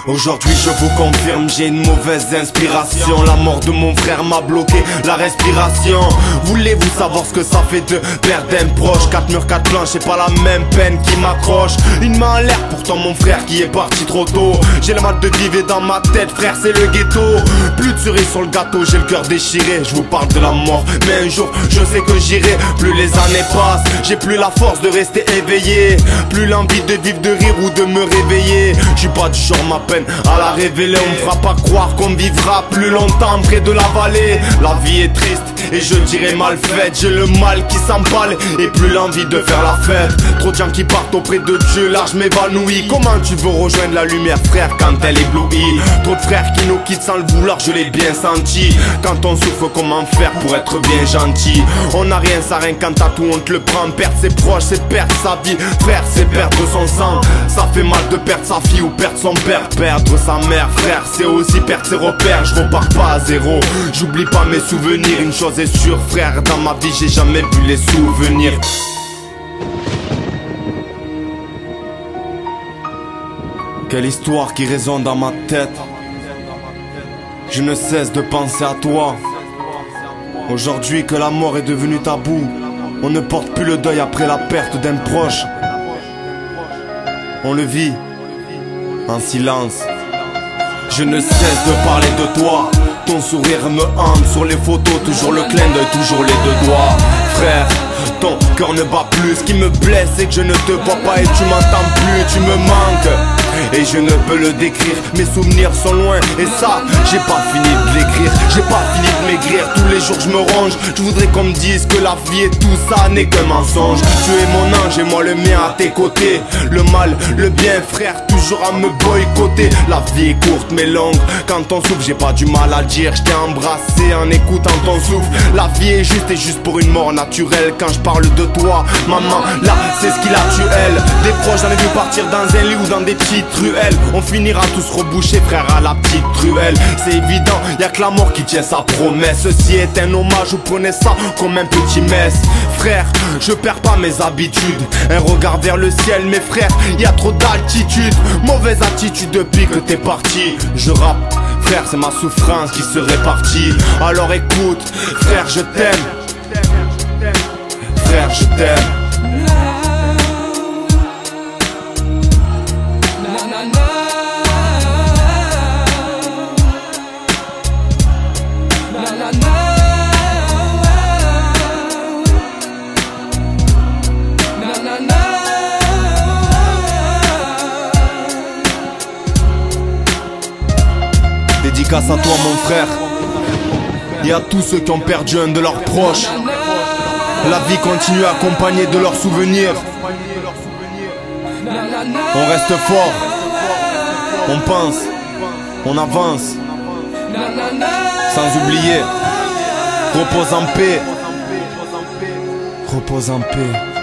Aujourd'hui je vous confirme, j'ai une mauvaise inspiration. La mort de mon frère m'a bloqué la respiration. Voulez-vous savoir ce que ça fait de perdre un proche? 4 murs, 4 planches, c'est pas la même peine qui m'accroche. Une main en l'air, pourtant mon frère qui est parti trop tôt. J'ai le mal de vivre dans ma tête, frère c'est le ghetto. Plus de cerise sur le gâteau, j'ai le cœur déchiré. Je vous parle de la mort, mais un jour je sais que j'irai. Plus les années passent, j'ai plus la force de rester éveillé. Plus l'envie de vivre, de rire ou de me réveiller. Je suis pas du genre ma peine à la révéler. On me fera pas croire qu'on vivra plus longtemps près de la vallée. La vie est triste et je dirais mal faite. J'ai le mal qui s'empale et plus l'envie de faire la fête. Trop de gens qui partent auprès de Dieu, là je m'évanouis. Comment tu veux rejoindre la lumière frère quand elle éblouit? Trop de frères qui nous quittent sans le vouloir, je l'ai bien senti. Quand on souffre, comment faire pour être bien gentil? On n'a rien sans rien, quand t'as tout on te le prend. Perdre ses proches c'est perdre sa vie. Frère c'est perdre son sang. Ça fait mal de perdre sa fille ou perdre son père. Perdre sa mère frère c'est aussi perdre ses repères. Je repars pas à zéro, j'oublie pas mes souvenirs. Une chose est sûre frère, dans ma vie j'ai jamais vu les souvenirs. Quelle histoire qui résonne dans ma tête. Je ne cesse de penser à toi. Aujourd'hui que la mort est devenue tabou, on ne porte plus le deuil après la perte d'un proche. On le vit en silence. Je ne cesse de parler de toi. Ton sourire me hante sur les photos. Toujours le clin d'œil, toujours les deux doigts. Frère, ton cœur ne bat plus. Ce qui me blesse c'est que je ne te vois pas et tu m'entends plus. Tu me manques et je ne peux le décrire. Mes souvenirs sont loin et ça, j'ai pas fini de l'écrire. J'ai pas fini de maigrir, tous les jours je me range. Je voudrais qu'on me dise que la vie et tout ça n'est qu'un mensonge. Tu es mon ange et moi le mien à tes côtés. Le mal, le bien frère, toujours à me boycotter. La vie est courte mais longue, quand on souffre j'ai pas du mal à dire. Je t'ai embrassé en écoutant ton souffle. La vie est juste et juste pour une mort naturelle. Quand je parle de toi, maman, là c'est ce qui la tue elle. Des proches j'en ai vu partir dans un lit ou dans des petites ruelles. On finira tous rebouchés frère à la petite ruelle. C'est évident, y'a que la mort qui tient sa promesse. Ceci est un hommage, vous prenez ça comme un petit mess. Frère, je perds pas mes habitudes. Un regard vers le ciel, mes frères, y'a trop d'altitude. Mauvaise attitude depuis que t'es parti. Je rappe, frère, c'est ma souffrance qui se répartit. Alors écoute, frère, je t'aime. Frère, je t'aime. Dédicace à toi mon frère et à tous ceux qui ont perdu un de leurs proches. La vie continue accompagnée de leurs souvenirs. On reste fort, on pense, on avance. Sans oublier, repose en paix. Repose en paix.